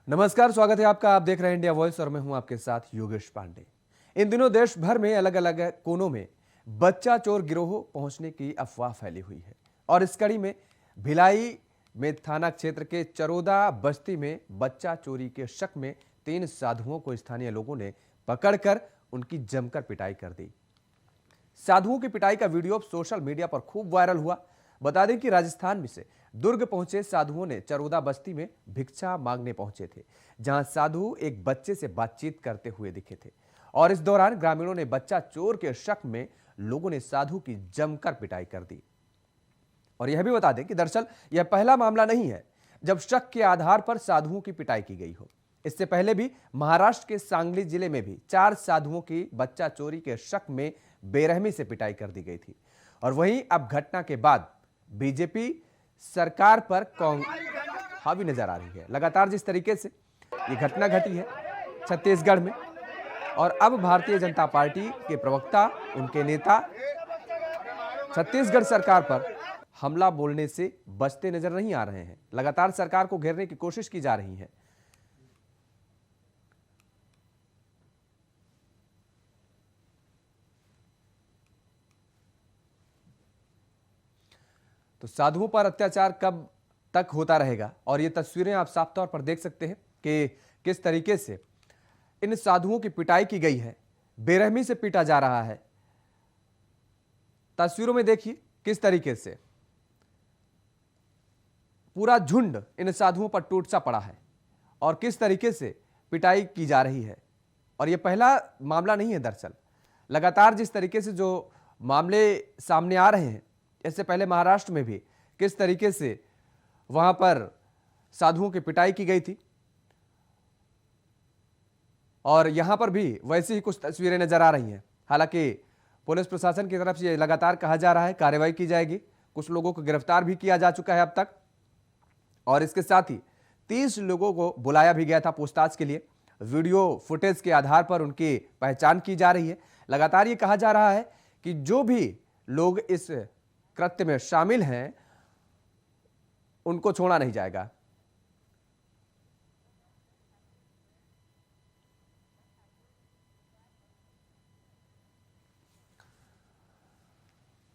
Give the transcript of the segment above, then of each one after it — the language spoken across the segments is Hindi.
नमस्कार, स्वागत है आपका। आप देख रहे हैं इंडिया वॉइस और मैं हूं आपके साथ योगेश पांडे। इन दिनों देश भर में अलग अलग कोनों में बच्चा चोर गिरोह पहुंचने की अफवाह फैली हुई है और इस कड़ी में भिलाई में थाना क्षेत्र के चरोदा बस्ती में बच्चा चोरी के शक में 3 साधुओं को स्थानीय लोगों ने पकड़कर उनकी जमकर पिटाई कर दी। साधुओं की पिटाई का वीडियो सोशल मीडिया पर खूब वायरल हुआ। बता दें कि राजस्थान में से दुर्ग पहुंचे साधुओं ने चरोदा बस्ती में भिक्षा मांगने पहुंचे थे, जहां साधु एक बच्चे से बातचीत करते हुए दिखे थे और इस दौरान ग्रामीणों ने बच्चा चोर के शक में लोगों ने साधु की जमकर पिटाई कर दी। और यह भी बता दें कि दरअसल यह पहला मामला नहीं है जब शक के आधार पर साधुओं की पिटाई की गई हो। इससे पहले भी महाराष्ट्र के सांगली जिले में भी 4 साधुओं की बच्चा चोरी के शक में बेरहमी से पिटाई कर दी गई थी। और वहीं अब घटना के बाद बीजेपी सरकार पर हावी नजर आ रही है। लगातार जिस तरीके से ये घटना घटी है छत्तीसगढ़ में, और अब भारतीय जनता पार्टी के प्रवक्ता, उनके नेता छत्तीसगढ़ सरकार पर हमला बोलने से बचते नजर नहीं आ रहे हैं। लगातार सरकार को घेरने की कोशिश की जा रही है। तो साधुओं पर अत्याचार कब तक होता रहेगा? और ये तस्वीरें आप साफ तौर पर देख सकते हैं कि किस तरीके से इन साधुओं की पिटाई की गई है, बेरहमी से पीटा जा रहा है। तस्वीरों में देखिए किस तरीके से पूरा झुंड इन साधुओं पर टूट सा पड़ा है और किस तरीके से पिटाई की जा रही है। और यह पहला मामला नहीं है। दरअसल लगातार जिस तरीके से जो मामले सामने आ रहे हैं, इससे पहले महाराष्ट्र में भी किस तरीके से वहां पर साधुओं की पिटाई की गई थी और यहां पर भी वैसी ही कुछ तस्वीरें नजर आ रही हैं। हालांकि पुलिस प्रशासन की तरफ से लगातार कहा जा रहा है कार्रवाई की जाएगी। कुछ लोगों को गिरफ्तार भी किया जा चुका है अब तक, और इसके साथ ही 30 लोगों को बुलाया भी गया था पूछताछ के लिए। वीडियो फुटेज के आधार पर उनकी पहचान की जा रही है। लगातार ये कहा जा रहा है कि जो भी लोग इस कृत्य में शामिल हैं उनको छोड़ा नहीं जाएगा।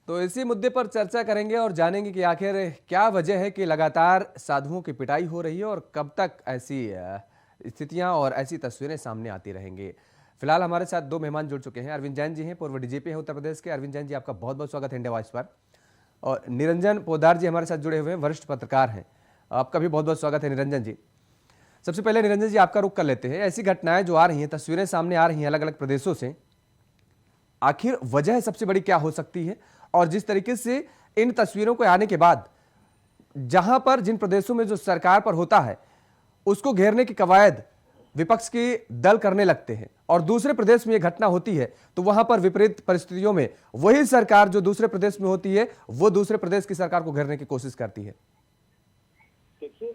तो इसी मुद्दे पर चर्चा करेंगे और जानेंगे कि आखिर क्या वजह है कि लगातार साधुओं की पिटाई हो रही है और कब तक ऐसी स्थितियां और ऐसी तस्वीरें सामने आती रहेंगी। फिलहाल हमारे साथ 2 मेहमान जुड़ चुके हैं। अरविंद जैन जी हैं, पूर्व डीजीपी हैं उत्तर प्रदेश के। अरविंद जैन जी, आपका बहुत बहुत स्वागत है इंडिया वॉइस पर। और निरंजन पोद्दार जी हमारे साथ जुड़े हुए हैं, वरिष्ठ पत्रकार हैं। आपका भी बहुत बहुत स्वागत है निरंजन जी। सबसे पहले निरंजन जी आपका रुख कर लेते हैं। ऐसी घटनाएं जो आ रही हैं, तस्वीरें सामने आ रही हैं अलग अलग प्रदेशों से, आखिर वजह सबसे बड़ी क्या हो सकती है? और जिस तरीके से इन तस्वीरों को आने के बाद जहां पर जिन प्रदेशों में जो सरकार पर होता है उसको घेरने की कवायद विपक्ष के दल करने लगते हैं और दूसरे प्रदेश में यह घटना होती है तो वहां पर विपरीत परिस्थितियों में वही सरकार जो दूसरे प्रदेश में होती है वो दूसरे प्रदेश की सरकार को घेरने की कोशिश करती है। देखिए,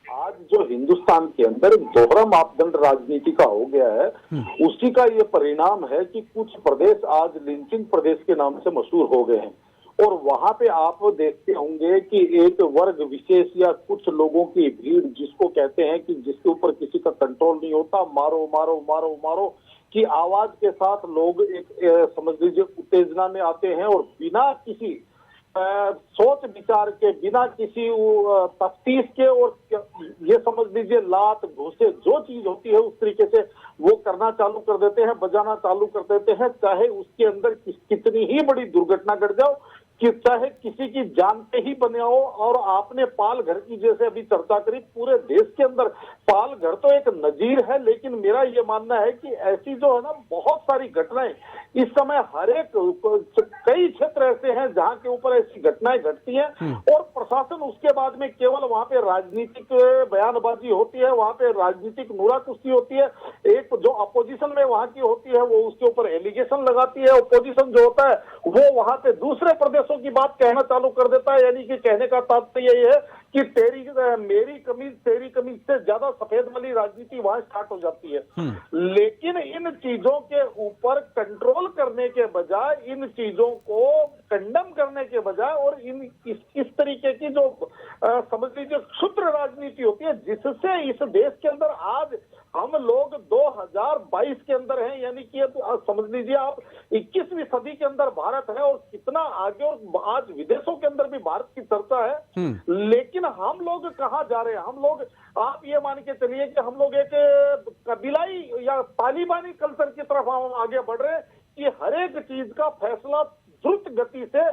आज जो हिंदुस्तान के अंदर दोहरा मापदंड राजनीति का हो गया है, उसी का ये परिणाम है कि कुछ प्रदेश आज लिंचिंग प्रदेश के नाम से मशहूर हो गए हैं। और वहां पे आप देखते होंगे कि एक वर्ग विशेष या कुछ लोगों की भीड़, जिसको कहते हैं कि जिसके ऊपर किसी का कंट्रोल नहीं होता, मारो मारो मारो मारो की आवाज के साथ लोग एक समझ लीजिए उत्तेजना में आते हैं और बिना किसी सोच विचार के, बिना किसी तफ्तीश के, और ये समझ लीजिए लात घूसे जो चीज होती है उस तरीके से वो करना चालू कर देते हैं, बजाना चालू कर देते हैं, चाहे उसके अंदर कितनी ही बड़ी दुर्घटना घट जाओ, कि चाहे किसी की जान पे ही बने हो। और आपने पाल घर की जैसे अभी चर्चा करी, पूरे देश के अंदर पाल घर तो एक नजीर है, लेकिन मेरा ये मानना है कि ऐसी जो है ना बहुत सारी घटनाएं इस समय हर एक कई क्षेत्र ऐसे हैं जहां के ऊपर ऐसी घटनाएं घटती हैं और प्रशासन उसके बाद में केवल वहां पे राजनीतिक बयानबाजी होती है, वहां पे राजनीतिक नूरा कुश्ती होती है। एक जो अपोजिशन में वहां की होती है वो उसके ऊपर एलिगेशन लगाती है, अपोजिशन जो होता है वो वहां पे दूसरे प्रदेशों की बात कहना चालू कर देता है। यानी कि कहने का तात्पर्य ये है कि मेरी कमीज तेरी कमीज से ज्यादा सफेद वाली राजनीति वहां स्टार्ट हो जाती है। लेकिन इन चीजों के ऊपर कंट्रोल करने के बजाय, इन चीजों को कंडम करने के बजाय और इस तरीके की जो समझ लीजिए क्षुद्र राजनीति होती है, जिससे इस देश के अंदर आज हम लोग 2022 के अंदर हैं, यानी कि समझ लीजिए आप 21वीं सदी के अंदर भारत है और कितना आगे, और आज विदेशों के अंदर भी भारत की चर्चा है। लेकिन हम लोग कहाँ जा रहे हैं? हम लोग, आप ये मान के चलिए कि हम लोग एक कबीलाई या तालिबानी कल्चर की तरफ हम आगे बढ़ रहे हैं कि हर एक चीज का फैसला द्रुत गति से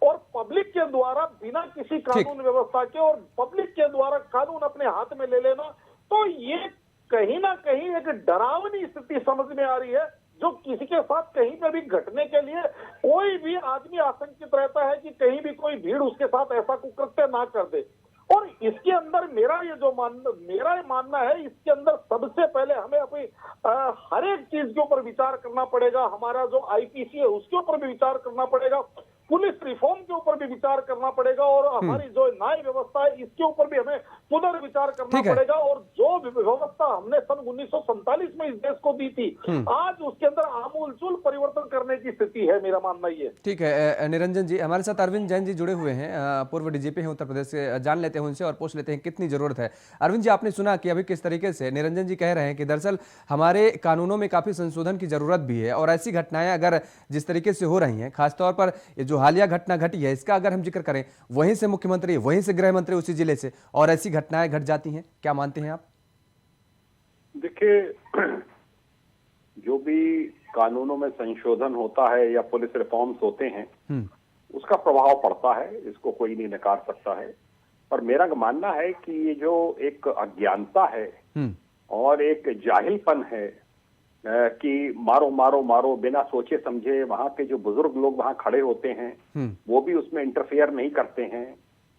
और पब्लिक के द्वारा, बिना किसी कानून व्यवस्था के, और पब्लिक के द्वारा कानून अपने हाथ में ले लेना। तो ये कहीं ना कहीं एक डरावनी स्थिति समझ में आ रही है, जो किसी के साथ कहीं पे भी घटने के लिए कोई भी आदमी आशंकित रहता है कि कहीं भी कोई भीड़ उसके साथ ऐसा कुकृत्य ना कर दे। और इसके अंदर मेरा मानना है, इसके अंदर सबसे पहले हमें अपनी हर एक चीज के ऊपर विचार करना पड़ेगा। हमारा जो आईपीसी है उसके ऊपर भी विचार करना पड़ेगा, पुलिस रिफॉर्म के ऊपर भी विचार करना पड़ेगा, और हमारी जो न्याय व्यवस्था है इसके ऊपर भी हमें पुनर्विचार करना पड़ेगा। और जो व्यवस्था हमने सन 1947 में इस देश को दी थी, आज उसके अंदर आमूलचूल परिवर्तन करने की स्थिति है, मेरा मानना ये। ठीक है निरंजन जी, हमारे साथ अरविंद जैन जी जुड़े हुए हैं, पूर्व डीजीपी हैं उत्तर प्रदेश से। जान लेते हैं उनसे और पूछ लेते हैं कितनी जरूरत है। अरविंद जी, आपने सुना कि अभी किस तरीके से निरंजन जी कह रहे हैं कि दरअसल हमारे कानूनों में काफी संशोधन की जरूरत भी है, और ऐसी घटनाएं अगर जिस तरीके से हो रही हैं, खासतौर पर ये जो हालिया घटना घटी है, इसका अगर हम जिक्र करें, वहीं से मुख्यमंत्री, वहीं से गृह मंत्री उसी जिले से, और ऐसी घटनाएं घट जाती हैं, क्या मानते हैं आप? देखिए, जो भी कानूनों में संशोधन होता है या पुलिस रिफॉर्म्स होते हैं, उसका प्रभाव पड़ता है, इसको कोई नहीं नकार सकता है। पर मेरा मानना है कि ये जो एक अज्ञानता है और एक जाहिलपन है कि मारो मारो मारो बिना सोचे समझे, वहां के जो बुजुर्ग लोग वहां खड़े होते हैं वो भी उसमें इंटरफेयर नहीं करते हैं।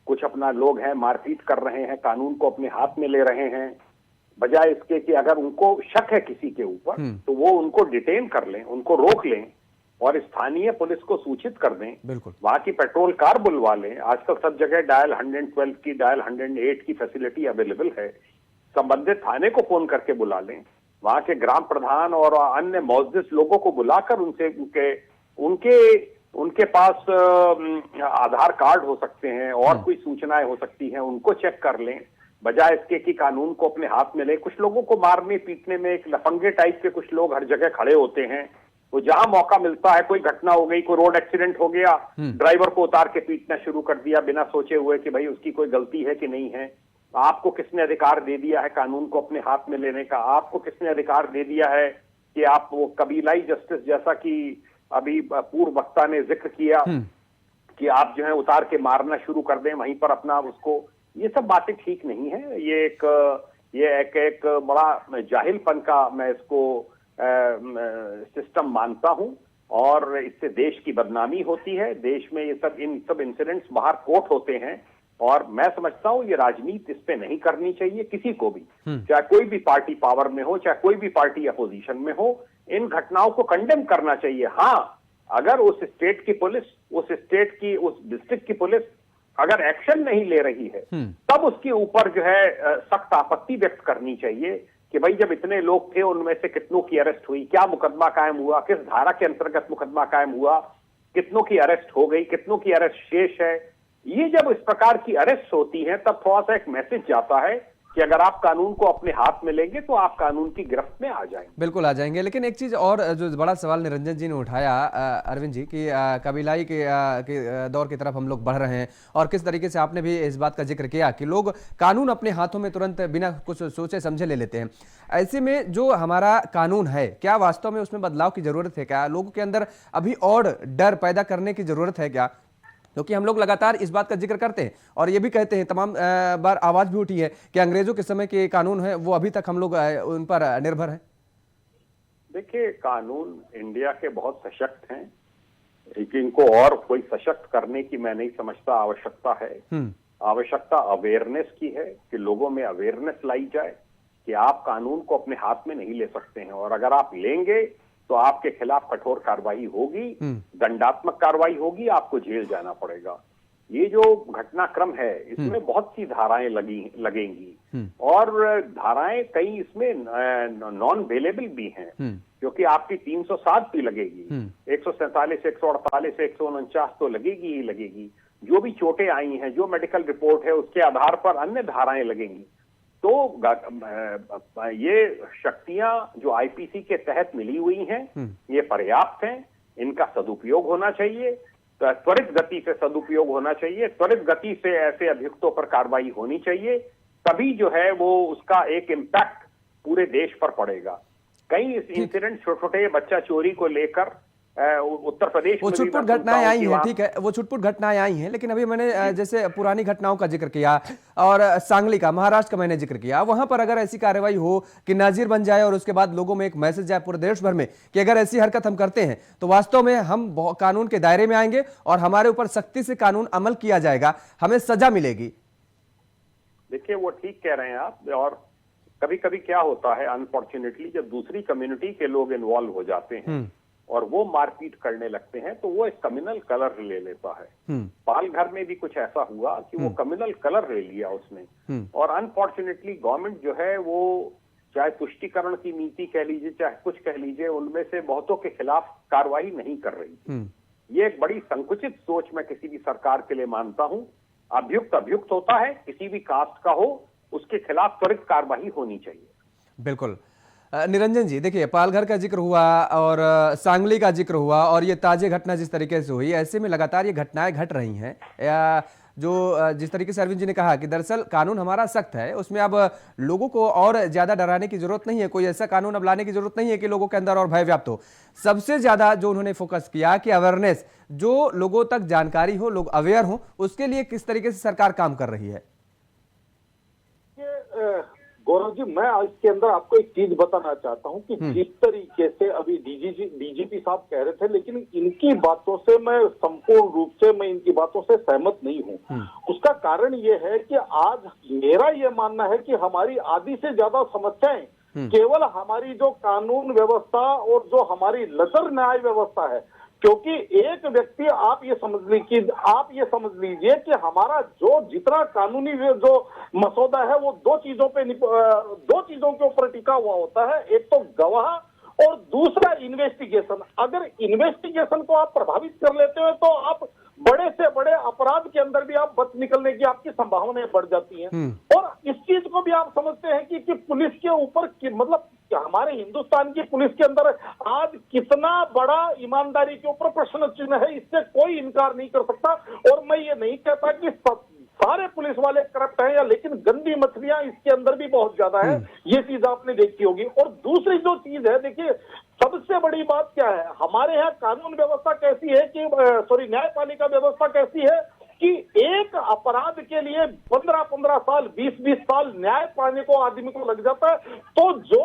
कुछ अपना लोग हैं मारपीट कर रहे हैं, कानून को अपने हाथ में ले रहे हैं, बजाय इसके कि अगर उनको शक है किसी के ऊपर तो वो उनको डिटेन कर लें, उनको रोक लें और स्थानीय पुलिस को सूचित कर दें, वहां की पेट्रोल कार बुलवा लें। आजकल सब जगह डायल 112 की, डायल 108 की फैसिलिटी अवेलेबल है। संबंधित थाने को फोन करके बुला लें, वहां के ग्राम प्रधान और अन्य मौजूद लोगों को बुलाकर उनसे उनके पास आधार कार्ड हो सकते हैं और कोई सूचनाएं हो सकती हैं, उनको चेक कर लें, बजाय इसके कि कानून को अपने हाथ में लें। कुछ लोगों को मारने पीटने में एक लफंगे टाइप के कुछ लोग हर जगह खड़े होते हैं, तो जहां मौका मिलता है, कोई घटना हो गई, कोई रोड एक्सीडेंट हो गया, ड्राइवर को उतार के पीटना शुरू कर दिया बिना सोचे हुए कि भाई उसकी कोई गलती है कि नहीं है। आपको किसने अधिकार दे दिया है कानून को अपने हाथ में लेने का? आपको किसने अधिकार दे दिया है कि आप वो कबीलाई जस्टिस, जैसा कि अभी पूर्व वक्ता ने जिक्र किया, कि आप जो है उतार के मारना शुरू कर दें वहीं पर अपना उसको? ये सब बातें ठीक नहीं है। ये एक बड़ा जाहिलपन का मैं इसको सिस्टम मानता हूं, और इससे देश की बदनामी होती है। देश में इन सब इंसिडेंट्स बाहर कोर्ट होते हैं, और मैं समझता हूं ये राजनीति इस पे नहीं करनी चाहिए किसी को भी, चाहे कोई भी पार्टी पावर में हो, चाहे कोई भी पार्टी अपोजिशन में हो। इन घटनाओं को कंडेम करना चाहिए। हाँ, अगर उस स्टेट की पुलिस, उस डिस्ट्रिक्ट की पुलिस अगर एक्शन नहीं ले रही है, तब उसके ऊपर जो है सख्त आपत्ति व्यक्त करनी चाहिए कि भाई जब इतने लोग थे, उनमें से कितनों की अरेस्ट हुई, क्या मुकदमा कायम हुआ, किस धारा के अंतर्गत मुकदमा कायम हुआ, कितनों की अरेस्ट हो गई, कितनों की अरेस्ट शेष है। ये जब इस प्रकार की अरेस्ट होती है, तब थोड़ा सा एक मैसेज जाता है कि अगर आप कानून को अपने हाथ में लेंगे तो आप कानून की गिरफ्त में आ जाएंगे। बिल्कुल आ जाएंगे। लेकिन एक चीज और जो बड़ा सवाल निरंजन जी ने उठाया, अरविंद जी, कि कबीलाई के दौर की तरफ हम लोग बढ़ रहे हैं, और किस तरीके से आपने भी इस बात का जिक्र किया कि लोग कानून अपने हाथों में तुरंत बिना कुछ सोचे समझे ले लेते हैं। ऐसे में जो हमारा कानून है, क्या वास्तव में उसमें बदलाव की जरूरत है? क्या लोगों के अंदर अभी और डर पैदा करने की जरूरत है क्या? क्योंकि हम लोग लगातार इस बात का जिक्र करते हैं और ये भी कहते हैं, तमाम बार आवाज भी उठी है कि अंग्रेजों के समय के कानून है वो अभी तक हम लोग उन पर निर्भर हैं। देखिए, कानून इंडिया के बहुत सशक्त हैं, लेकिन इनको और कोई सशक्त करने की मैं नहीं समझता आवश्यकता है। आवश्यकता अवेयरनेस की है कि लोगों में अवेयरनेस लाई जाए कि आप कानून को अपने हाथ में नहीं ले सकते हैं, और अगर आप लेंगे तो आपके खिलाफ कठोर कार्रवाई होगी, दंडात्मक कार्रवाई होगी, आपको जेल जाना पड़ेगा। ये जो घटनाक्रम है इसमें बहुत सी धाराएं लगेंगी और धाराएं कई इसमें नॉन अवेलेबल भी हैं, क्योंकि आपकी 307 भी लगेगी, 147, 148, 149 तो लगेगी ही लगेगी। जो भी चोटें आई हैं, जो मेडिकल रिपोर्ट है उसके आधार पर अन्य धाराएं लगेंगी। तो ये शक्तियां जो आईपीसी के तहत मिली हुई हैं ये पर्याप्त हैं, इनका सदुपयोग होना चाहिए, त्वरित गति से सदुपयोग होना चाहिए, त्वरित गति से ऐसे अभियुक्तों पर कार्रवाई होनी चाहिए, तभी जो है वो उसका एक इम्पैक्ट पूरे देश पर पड़ेगा। कई इंसिडेंट छोटे छोटे बच्चा चोरी को लेकर उत्तर प्रदेश वो छुटपुट घटनाएं आई हैं, ठीक है, वो छुटपुट घटनाएं आई हैं, लेकिन अभी मैंने जैसे पुरानी घटनाओं का जिक्र किया और सांगली का, महाराष्ट्र का मैंने जिक्र किया, वहां पर अगर ऐसी कार्रवाई हो कि नाजिर बन जाए और उसके बाद लोगों में एक मैसेज जाए पूरे देश भर में कि अगर ऐसी हरकत हम करते हैं तो वास्तव में हम कानून के दायरे में आएंगे और हमारे ऊपर सख्ती से कानून अमल किया जाएगा, हमें सजा मिलेगी। देखिए वो ठीक कह रहे हैं आप, और कभी कभी क्या होता है अनफॉर्चुनेटली जब दूसरी कम्युनिटी के लोग इन्वॉल्व हो जाते हैं और वो मारपीट करने लगते हैं तो वो एक कम्युनल कलर ले लेता है। पालघर में भी कुछ ऐसा हुआ कि वो कम्युनल कलर ले लिया उसने, और अनफॉर्चुनेटली गवर्नमेंट जो है वो चाहे तुष्टीकरण की नीति कह लीजिए चाहे कुछ कह लीजिए, उनमें से बहुतों के खिलाफ कार्रवाई नहीं कर रही। ये एक बड़ी संकुचित सोच मैं किसी भी सरकार के लिए मानता हूं। अभियुक्त होता है, किसी भी कास्ट का हो, उसके खिलाफ त्वरित कार्रवाई होनी चाहिए। बिल्कुल। निरंजन जी, देखिए पालघर का जिक्र हुआ और सांगली का जिक्र हुआ और ये ताजे घटना जिस तरीके से हुई, ऐसे में लगातार ये घटनाएं घट रही हैं, या जो जिस तरीके से अरविंद जी ने कहा कि दरअसल कानून हमारा सख्त है, उसमें अब लोगों को और ज्यादा डराने की जरूरत नहीं है, कोई ऐसा कानून अब लाने की जरूरत नहीं है कि लोगों के अंदर और भय व्याप्त हो। सबसे ज्यादा जो उन्होंने फोकस किया कि अवेयरनेस, जो लोगों तक जानकारी हो, लोग अवेयर हो, उसके लिए किस तरीके से सरकार काम कर रही है। गौरव जी, मैं इसके अंदर आपको एक चीज बताना चाहता हूं कि जिस तरीके से अभी डीजीपी साहब कह रहे थे, लेकिन इनकी बातों से मैं संपूर्ण रूप से इनकी बातों से सहमत नहीं हूं। उसका कारण ये है कि आज मेरा ये मानना है कि हमारी आधी से ज्यादा समस्याएं केवल हमारी जो कानून व्यवस्था और जो हमारी नजर न्याय व्यवस्था है, क्योंकि एक व्यक्ति आप ये समझ लीजिए कि हमारा जो जितना कानूनी जो मसौदा है वो दो चीजों के ऊपर टिका हुआ होता है, एक तो गवाह और दूसरा इन्वेस्टिगेशन। अगर इन्वेस्टिगेशन को आप प्रभावित कर लेते हो तो आप बड़े से बड़े अपराध के अंदर भी आप बच निकलने की आपकी संभावनाएं बढ़ जाती हैं। और इस चीज को भी आप समझते हैं कि पुलिस के ऊपर मतलब हमारे हिंदुस्तान की पुलिस के अंदर आज कितना बड़ा ईमानदारी के ऊपर प्रश्न चिन्ह है, इससे कोई इनकार नहीं कर सकता। और मैं ये नहीं कहता कि सारे पुलिस वाले करप्ट हैं, लेकिन गंदी मछलियां इसके अंदर भी बहुत ज्यादा है, ये चीज आपने देखी होगी। और दूसरी जो चीज है, देखिए सबसे बड़ी बात क्या है, हमारे यहाँ कानून व्यवस्था कैसी है कि न्यायपालिका व्यवस्था कैसी है कि एक अपराध के लिए 15-15 साल 20-20 साल न्याय पाने को आदमी को लग जाता है, तो जो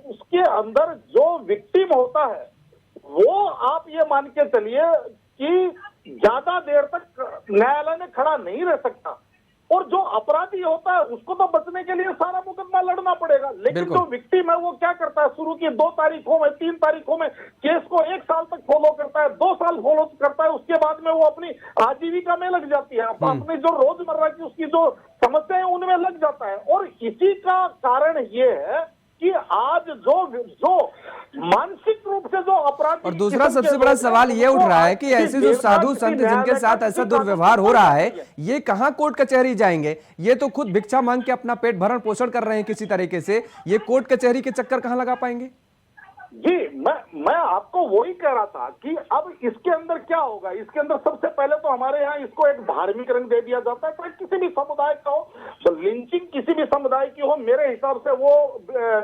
उसके अंदर जो विक्टिम होता है वो आप ये मान के चलिए कि ज्यादा देर तक न्यायालय में खड़ा नहीं रह सकता, और जो अपराधी होता है उसको तो बचने के लिए सारा मुकदमा लड़ना पड़ेगा। लेकिन जो विक्टिम है वो क्या करता है, शुरू की 2 तारीखों में 3 तारीखों में केस को 1 साल तक फॉलो करता है, 2 साल फॉलो करता है, उसके बाद में वो अपनी आजीविका में लग जाती है, अपनी जो रोजमर्रा की उसकी जो समस्या है उनमें लग जाता है। और इसी का कारण ये है कि आज जो मानसिक रूप से जो अपराध, और दूसरा सबसे बड़ा सवाल ये उठ रहा है कि ऐसे जो साधु संत जिनके साथ ऐसा दुर्व्यवहार हो रहा है, ये कहां कोर्ट कचहरी जाएंगे? ये तो खुद भिक्षा मांग के अपना पेट भरण पोषण कर रहे हैं किसी तरीके से, ये कोर्ट कचहरी के चक्कर कहां लगा पाएंगे? जी, मैं आपको वही कह रहा था कि अब इसके अंदर क्या होगा। इसके अंदर सबसे पहले तो हमारे यहाँ इसको एक धार्मिक रंग दे दिया जाता है, तो किसी भी समुदाय का हो, तो लिंचिंग किसी भी समुदाय की हो, मेरे हिसाब से वो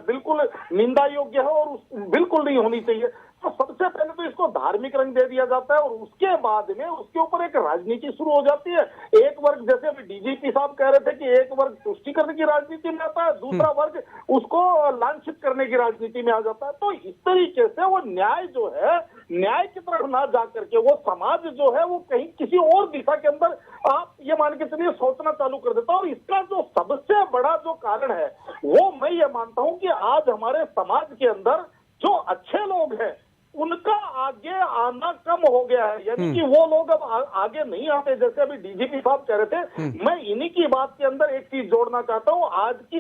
बिल्कुल निंदा योग्य है और बिल्कुल नहीं होनी चाहिए। तो सबसे पहले तो इसको धार्मिक रंग दे दिया जाता है और उसके बाद में उसके ऊपर एक राजनीति शुरू हो जाती है। एक वर्ग, जैसे अभी डीजीपी साहब कह रहे थे कि एक वर्ग तुष्टीकरण की राजनीति में आता है, दूसरा वर्ग उसको लांछित करने की राजनीति में आ जाता है। तो इस तरीके से वो न्याय जो है, न्याय की तरफ ना जा करके वो समाज जो है वो कहीं किसी और दिशा के अंदर आप ये मान के चलिए सोचना चालू कर देता है। और इसका जो सबसे बड़ा जो कारण है वो मैं ये मानता हूं कि आज हमारे समाज के अंदर जो अच्छे लोग हैं, उनका आगे आना कम हो गया है, यानी कि वो लोग अब आगे नहीं आते। जैसे अभी डीजीपी साहब कह रहे थे, मैं इन्हीं की बात के अंदर एक चीज जोड़ना चाहता हूँ। आज की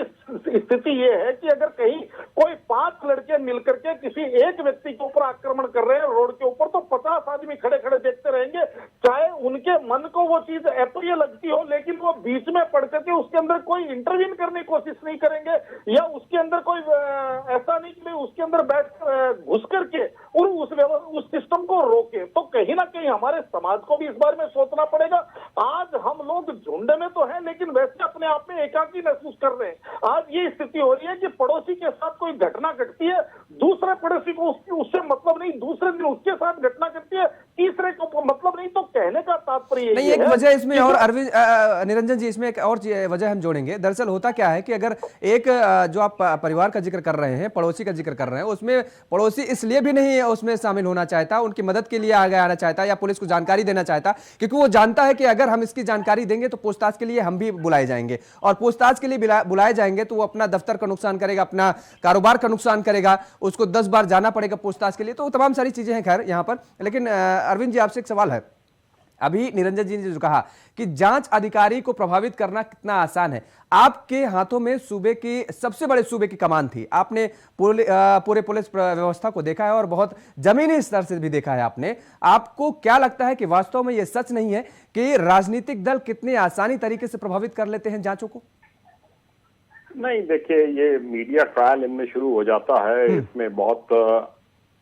स्थिति ये है कि अगर कहीं कोई 5 लड़के मिलकर के किसी एक व्यक्ति के ऊपर आक्रमण कर रहे हैं रोड के ऊपर, तो 50 आदमी खड़े खड़े देखते रहेंगे, चाहे उनके मन को वो चीज अप्रिय लगती हो, लेकिन वो बीच में पड़ करके उसके अंदर कोई इंटरवीन करने की कोशिश नहीं करेंगे, या उसके अंदर कोई ऐसा नहीं कि उसके अंदर बैठ घुस करके और उस सिस्टम को रोके। तो कहीं ना कहीं हमारे समाज को भी इस बारे में सोचना पड़ेगा। आज हम लोग झुंड में तो हैं, लेकिन वैसे अपने आप में एकाकी महसूस कर रहे हैं। आज ये स्थिति हो रही है कि पड़ोसी के साथ कोई घटना घटती है, दूसरे पड़ोसी को उससे मतलब नहीं, दूसरे दिन उसके साथ घटना घटती है, तीसरे को मतलब नहीं। तो कहने का तात्पर्य नहीं, एक वजह इसमें और अरविंद निरंजन जी, इसमें एक और वजह हम जोड़ेंगे। दरअसल होता क्या है कि अगर एक जो आप परिवार का जिक्र कर रहे हैं, पड़ोसी का जिक्र कर रहे हैं, उसमें पड़ोसी इसलिए भी नहीं उसमें शामिल होना चाहता, उनकी मदद के लिए आगे आना चाहता या पुलिस को जानकारी देना चाहता, क्योंकि वो जानता है कि अगर हम इसकी जानकारी देंगे तो पूछताछ के लिए हम भी बुलाए जाएंगे, और पूछताछ के लिए बुलाए जाएंगे तो वो अपना दफ्तर का नुकसान करेगा, अपना कारोबार का नुकसान करेगा, उसको 10 बार जाना पड़ेगा पूछताछ के लिए। तो तमाम सारी चीजें हैं खैर यहाँ पर। लेकिन अरविंद जी, आपसे एक सवाल है। अभी निरंजन जी ने जो कहा कि जांच अधिकारी को प्रभावित करना कितना आसान है, आपके हाथों में सूबे की सबसे बड़े सूबे की कमान थी, आपने पूरे पुलिस व्यवस्था को देखा है और बहुत जमीनी स्तर से भी देखा है आपने। आपको क्या लगता है कि वास्तव में यह सच नहीं है कि राजनीतिक दल कितने आसानी तरीके से प्रभावित कर लेते हैं जांचों को? नहीं, देखिए, ये मीडिया ट्रायल इनमें शुरू हो जाता है, इसमें बहुत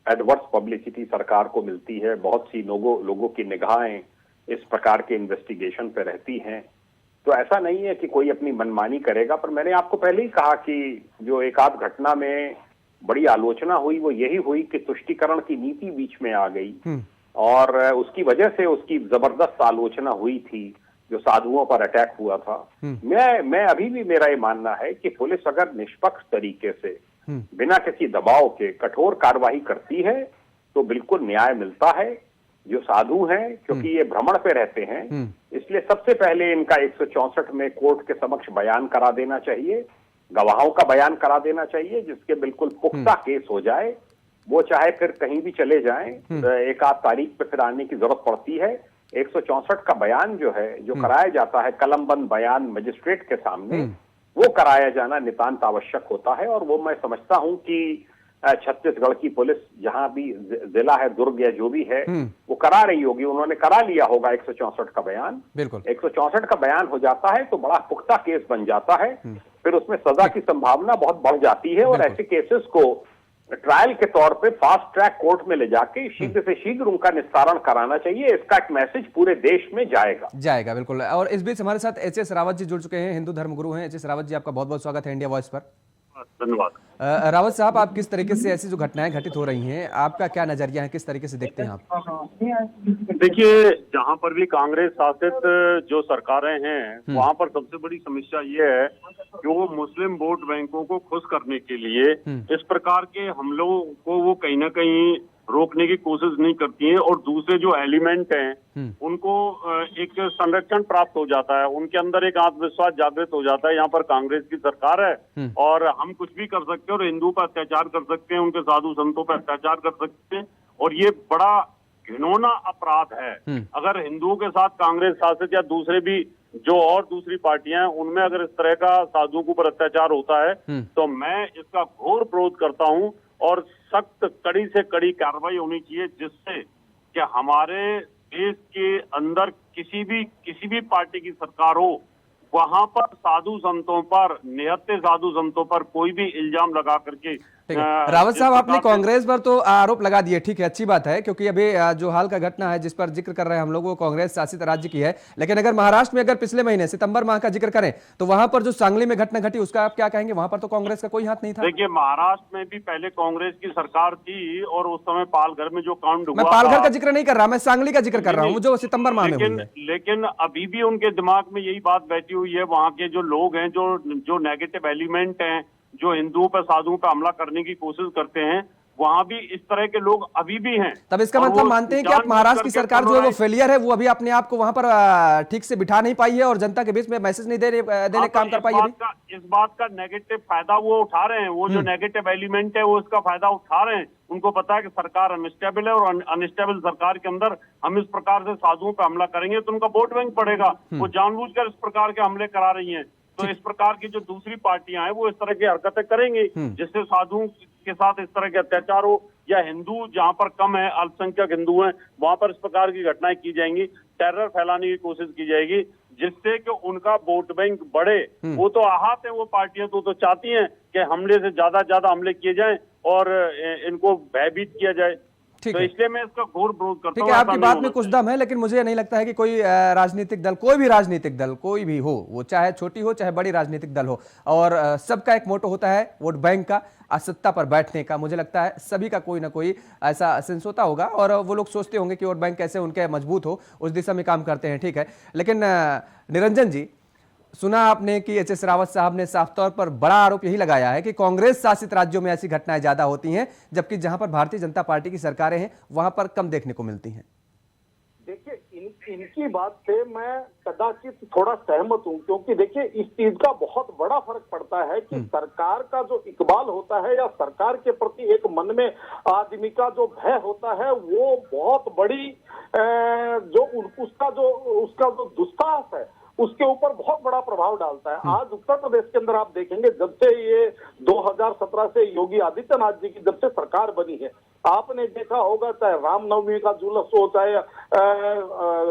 एडवर्स पब्लिसिटी सरकार को मिलती है, बहुत सी लोगों की निगाहें इस प्रकार के इन्वेस्टिगेशन पे रहती हैं। तो ऐसा नहीं है कि कोई अपनी मनमानी करेगा। पर मैंने आपको पहले ही कहा कि जो एक आध घटना में बड़ी आलोचना हुई वो यही हुई कि तुष्टीकरण की नीति बीच में आ गई और उसकी वजह से उसकी जबरदस्त आलोचना हुई थी, जो साधुओं पर अटैक हुआ था। मैं अभी भी मेरा ये मानना है कि पुलिस अगर निष्पक्ष तरीके से बिना किसी दबाव के कठोर कार्रवाई करती है तो बिल्कुल न्याय मिलता है। जो साधु हैं, क्योंकि ये भ्रमण पे रहते हैं, इसलिए सबसे पहले इनका 164 में कोर्ट के समक्ष बयान करा देना चाहिए, गवाहों का बयान करा देना चाहिए, जिसके बिल्कुल पुख्ता केस हो जाए। वो चाहे फिर कहीं भी चले जाएं, एक आध तारीख पे फिर आने की जरूरत पड़ती है। 164 का बयान जो है, जो कराया जाता है, कलमबंद बयान मजिस्ट्रेट के सामने, वो कराया जाना नितांत आवश्यक होता है। और वो मैं समझता हूं कि छत्तीसगढ़ की पुलिस जहां भी जिला है, दुर्ग या जो भी है, वो करा रही होगी, उन्होंने करा लिया होगा 164 का बयान। बिल्कुल 164 का बयान हो जाता है तो बड़ा पुख्ता केस बन जाता है, फिर उसमें सजा की संभावना बहुत बढ़ जाती है। और ऐसे केसेस को ट्रायल के तौर पे फास्ट ट्रैक कोर्ट में ले जाके शीघ्र से शीघ्र उनका निस्तारण कराना चाहिए। इसका एक मैसेज पूरे देश में जाएगा। बिल्कुल। और इस बीच हमारे साथ एच एस रावत जी जुड़ चुके हैं, हिंदू धर्मगुरु हैं। एच एस रावत जी, आपका बहुत बहुत स्वागत है इंडिया वॉइस पर। धन्यवाद। रावत साहब, आप किस तरीके से ऐसी जो घटनाएं घटित हो रही हैं, आपका क्या नजरिया है, किस तरीके से देखते हैं आप? देखिए, जहां पर भी कांग्रेस शासित जो सरकारें हैं, वहां पर सबसे बड़ी समस्या ये है कि वो मुस्लिम वोट बैंकों को खुश करने के लिए इस प्रकार के हमलों को वो कहीं ना कहीं रोकने की कोशिश नहीं करती हैं, और दूसरे जो एलिमेंट हैं उनको एक संरक्षण प्राप्त हो जाता है, उनके अंदर एक आत्मविश्वास जागृत हो जाता है। यहाँ पर कांग्रेस की सरकार है और हम कुछ भी कर सकते हैं, और हिंदू पर अत्याचार कर सकते हैं, उनके साधु संतों पर अत्याचार कर सकते हैं, और ये बड़ा घिनौना अपराध है। अगर हिंदुओं के साथ कांग्रेस शासित या दूसरे भी जो और दूसरी पार्टियां हैं, उनमें अगर इस तरह का साधुओं के ऊपर अत्याचार होता है तो मैं इसका घोर विरोध करता हूं, और सख्त कड़ी से कड़ी कार्रवाई होनी चाहिए, जिससे कि हमारे देश के अंदर किसी भी पार्टी की सरकार हो, वहां पर साधु संतों पर, निहत्थे साधु संतों पर कोई भी इल्जाम लगा करके। रावत साहब, आपने कांग्रेस पर तो आरोप लगा दिए, ठीक है, अच्छी बात है, क्योंकि अभी जो हाल का घटना है जिस पर जिक्र कर रहे हैं हम लोग, वो कांग्रेस शासित राज्य की है। लेकिन अगर महाराष्ट्र में अगर पिछले महीने सितंबर माह का जिक्र करें तो वहां पर जो सांगली में घटना घटी, उसका आप क्या कहेंगे? वहां पर तो कांग्रेस का कोई हाथ नहीं था। देखिए, महाराष्ट्र में भी पहले कांग्रेस की सरकार थी, और उस समय पालघर में जो कांड हुआ, मैं पालघर का जिक्र नहीं कर रहा, मैं सांगली का जिक्र कर रहा हूँ, जो सितंबर माह में हुई है। लेकिन अभी भी उनके दिमाग में यही बात बैठी हुई है। वहां के जो लोग हैं, जो नेगेटिव एलिमेंट हैं, जो हिंदुओं पर, साधुओं पर हमला करने की कोशिश करते हैं, वहां भी इस तरह के लोग अभी भी हैं। तब इसका और मतलब वो मानते हैं कि आप जानबूझ महाराष्ट्र की करके सरकार जो है वो पोलराइज- फेलियर है, वो अभी अपने आप को वहां पर ठीक से बिठा नहीं पाई है और जनता के बीच में मैसेज नहीं देने हाँ, काम कर पाई है अभी। इस बात का नेगेटिव फायदा वो उठा रहे हैं। वो जो नेगेटिव एलिमेंट है वो इसका फायदा उठा रहे हैं। उनको पता है कि सरकार अनस्टेबल है और अनस्टेबल सरकार के अंदर हम इस प्रकार से साधुओं पर हमला करेंगे तो उनका वोट बैंक बढ़ेगा। वो जानबूझकर इस प्रकार के हमले करा रही हैं। तो इस प्रकार की जो दूसरी पार्टियां हैं वो इस तरह की हरकतें करेंगी जिससे साधुओं के साथ इस तरह के अत्याचार हो, या हिंदू जहां पर कम है, अल्पसंख्यक हिंदू हैं, वहां पर इस प्रकार की घटनाएं की जाएंगी, टेरर फैलाने की कोशिश की जाएगी जिससे कि उनका वोट बैंक बढ़े। वो तो आहत है, वो पार्टियां तो चाहती हैं कि हमले से ज्यादा हमले किए जाएं और इनको भयभीत किया जाए। तो इसलिए मैं इसका घोर विरोध करता हूं। ठीक है, आपकी बात में कुछ दम है, लेकिन मुझे नहीं लगता है कि कोई राजनीतिक दल, कोई भी राजनीतिक दल, कोई भी हो, वो चाहे छोटी हो चाहे बड़ी राजनीतिक दल हो, और सबका एक मोटो होता है वोट बैंक का, सत्ता पर बैठने का। मुझे लगता है सभी का कोई ना कोई ऐसा सेंस होता होगा और वो लोग सोचते होंगे कि वोट बैंक कैसे उनके मजबूत हो, उस दिशा में काम करते हैं। ठीक है, लेकिन निरंजन जी, सुना आपने कि एच एस रावत साहब ने साफ तौर पर बड़ा आरोप यही लगाया है कि कांग्रेस शासित राज्यों में ऐसी घटनाएं ज्यादा होती हैं, जबकि जहां पर भारतीय जनता पार्टी की सरकारें हैं वहां पर कम देखने को मिलती हैं। देखिए, इनकी बात से मैं कदाचित थोड़ा सहमत हूं, क्योंकि देखिए इस चीज का बहुत बड़ा फर्क पड़ता है कि सरकार का जो इकबाल होता है या सरकार के प्रति एक मन में आदमी का जो भय होता है, वो बहुत बड़ी उसका जो दुस्साहस है उसके ऊपर बहुत बड़ा प्रभाव डालता है। आज उत्तर प्रदेश के अंदर आप देखेंगे, जब से ये 2017 से योगी आदित्यनाथ जी की जब से सरकार बनी है, आपने देखा होगा चाहे रामनवमी का जुलूस हो, चाहे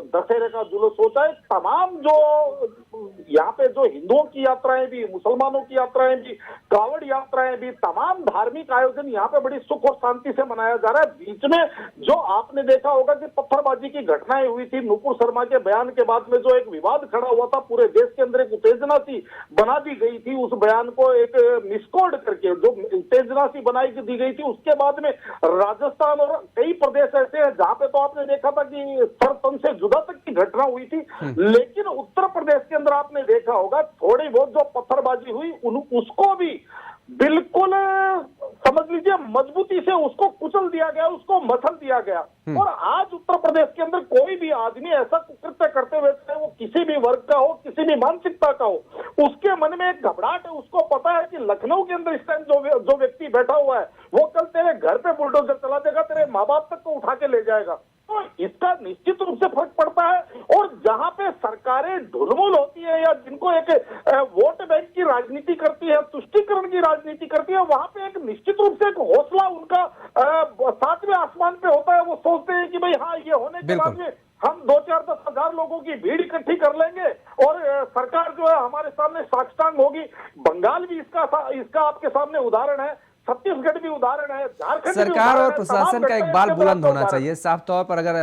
दशहरे का जुलूस हो, चाहे तमाम जो यहाँ पे जो हिंदुओं की यात्राएं भी, मुसलमानों की यात्राएं भी, कावड़ यात्राएं भी, तमाम धार्मिक आयोजन यहाँ पे बड़ी सुख और शांति से मनाया जा रहा है। बीच में जो आपने देखा होगा कि पत्थरबाजी की घटनाएं हुई थी, नुपुर शर्मा के बयान के बाद में जो एक विवाद खड़ा हुआ था, पूरे देश के अंदर एक उत्तेजना सी बना दी गई थी, उस बयान को एक मिसकोड करके जो उत्तेजना सी बनाई दी गई थी, उसके बाद में राजस्थान और कई प्रदेश ऐसे हैं जहां पे तो आपने देखा था कि सर तन से जुदा तक की घटना हुई थी। लेकिन उत्तर प्रदेश के अंदर आपने देखा होगा थोड़ी बहुत जो पत्थरबाजी हुई उसको भी बिल्कुल समझ लीजिए मजबूती से उसको कुचल दिया गया, उसको मसल दिया गया। और आज उत्तर प्रदेश के अंदर कोई भी आदमी ऐसा कृत्य करते हुए, चाहे वो किसी भी वर्ग का हो, किसी भी मानसिकता का हो, उसके मन में एक घबराहट है। उसको पता है कि लखनऊ के अंदर इस टाइम जो व्यक्ति बैठा हुआ है वो कल तेरे घर पे बुलडोजर चला देगा, तेरे माँ बाप तक को उठा के ले जाएगा। तो इसका निश्चित रूप से फर्क पड़ता है। और जहां पे सरकारें ढुलमुल होती है या जिनको एक वोट बैंक की राजनीति करती है, तुष्टीकरण की राजनीति करती है, वहां पे एक निश्चित रूप से एक हौसला उनका सातवें आसमान पे होता है। वो सोचते हैं कि भाई हाँ, ये होने के बाद में हम 2-4-10 हजार लोगों की भीड़ इकट्ठी कर लेंगे और सरकार जो है हमारे सामने साष्टांग होगी। बंगाल भी इसका आपके सामने उदाहरण है, छत्तीसगढ़ भी उदाहरण है, झारखंड सरकार और प्रशासन का एक बाल बुलंद होना चाहिए। साफ तौर पर अगर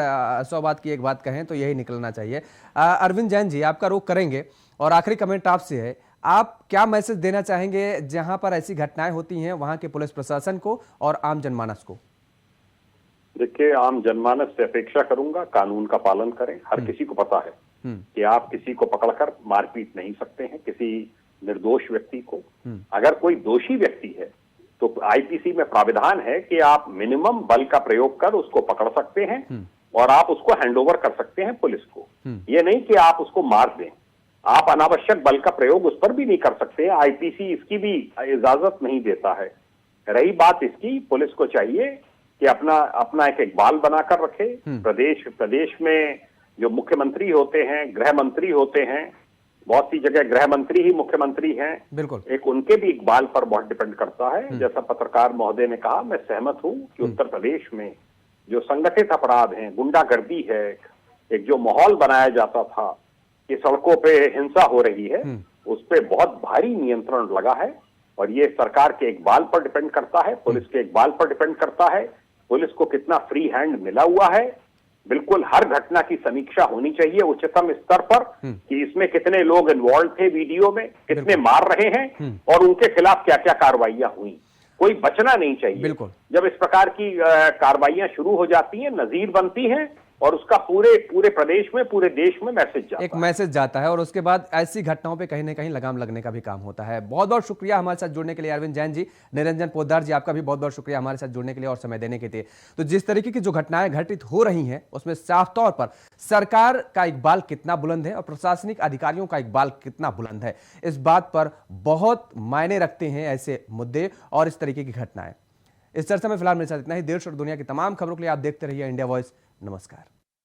100 बात की एक बात कहें तो यही निकलना चाहिए। अरविंद जैन जी, आपका रुख करेंगे और आखिरी कमेंट आपसे है, आप क्या मैसेज देना चाहेंगे जहां पर ऐसी घटनाएं होती हैं वहां के पुलिस प्रशासन को और आम जनमानस को? देखिए, आम जनमानस से अपेक्षा करूंगा कानून का पालन करें। हर किसी को पता है कि आप किसी को पकड़कर मारपीट नहीं सकते हैं, किसी निर्दोष व्यक्ति को। अगर कोई दोषी व्यक्ति है तो आईपीसी में प्राविधान है कि आप मिनिमम बल का प्रयोग कर उसको पकड़ सकते हैं और आप उसको हैंडओवर कर सकते हैं पुलिस को। ये नहीं कि आप उसको मार दें। आप अनावश्यक बल का प्रयोग उस पर भी नहीं कर सकते। आईपीसी इसकी भी इजाजत नहीं देता है। रही बात इसकी, पुलिस को चाहिए कि अपना एक इकबाल बनाकर रखे। प्रदेश में जो मुख्यमंत्री होते हैं, गृह मंत्री होते हैं, बहुत सी जगह गृह मंत्री ही मुख्यमंत्री हैं, बिल्कुल, एक उनके भी इकबाल पर बहुत डिपेंड करता है। जैसा पत्रकार महोदय ने कहा, मैं सहमत हूं कि उत्तर प्रदेश में जो संगठित अपराध हैं, गुंडागर्दी है, एक जो माहौल बनाया जाता था कि सड़कों पे हिंसा हो रही है, उस पे बहुत भारी नियंत्रण लगा है। और ये सरकार के इकबाल पर डिपेंड करता है, पुलिस के इकबाल पर डिपेंड करता है, पुलिस को कितना फ्री हैंड मिला हुआ है। बिल्कुल हर घटना की समीक्षा होनी चाहिए उच्चतम स्तर पर कि इसमें कितने लोग इन्वॉल्व थे, वीडियो में कितने मार रहे हैं और उनके खिलाफ क्या क्या कार्रवाइयां हुई। कोई बचना नहीं चाहिए। बिल्कुल, जब इस प्रकार की कार्रवाइयां शुरू हो जाती हैं, नजीर बनती हैं, और उसका पूरे पूरे प्रदेश में, पूरे देश में मैसेज जाता एक मैसेज जाता है और उसके बाद ऐसी घटनाओं पे कहीं ना कहीं लगाम लगने का भी काम होता है। बहुत बहुत शुक्रिया हमारे साथ जुड़ने के लिए अरविंद जैन जी। निरंजन पोद्दार जी, आपका भी बहुत बहुत शुक्रिया हमारे साथ जुड़ने के लिए और समय देने के लिए। तो जिस तरीके की जो घटनाएं घटित हो रही हैं उसमें साफ तौर पर सरकार का इकबाल कितना बुलंद है और प्रशासनिक अधिकारियों का इकबाल कितना बुलंद है, इस बात पर बहुत मायने रखते हैं ऐसे मुद्दे और इस तरीके की घटनाएं। इस चर्चा में फिलहाल मेरे साथ इतना ही। देश और दुनिया की तमाम खबरों के लिए आप देखते रहिए इंडिया वॉइस। नमस्कार।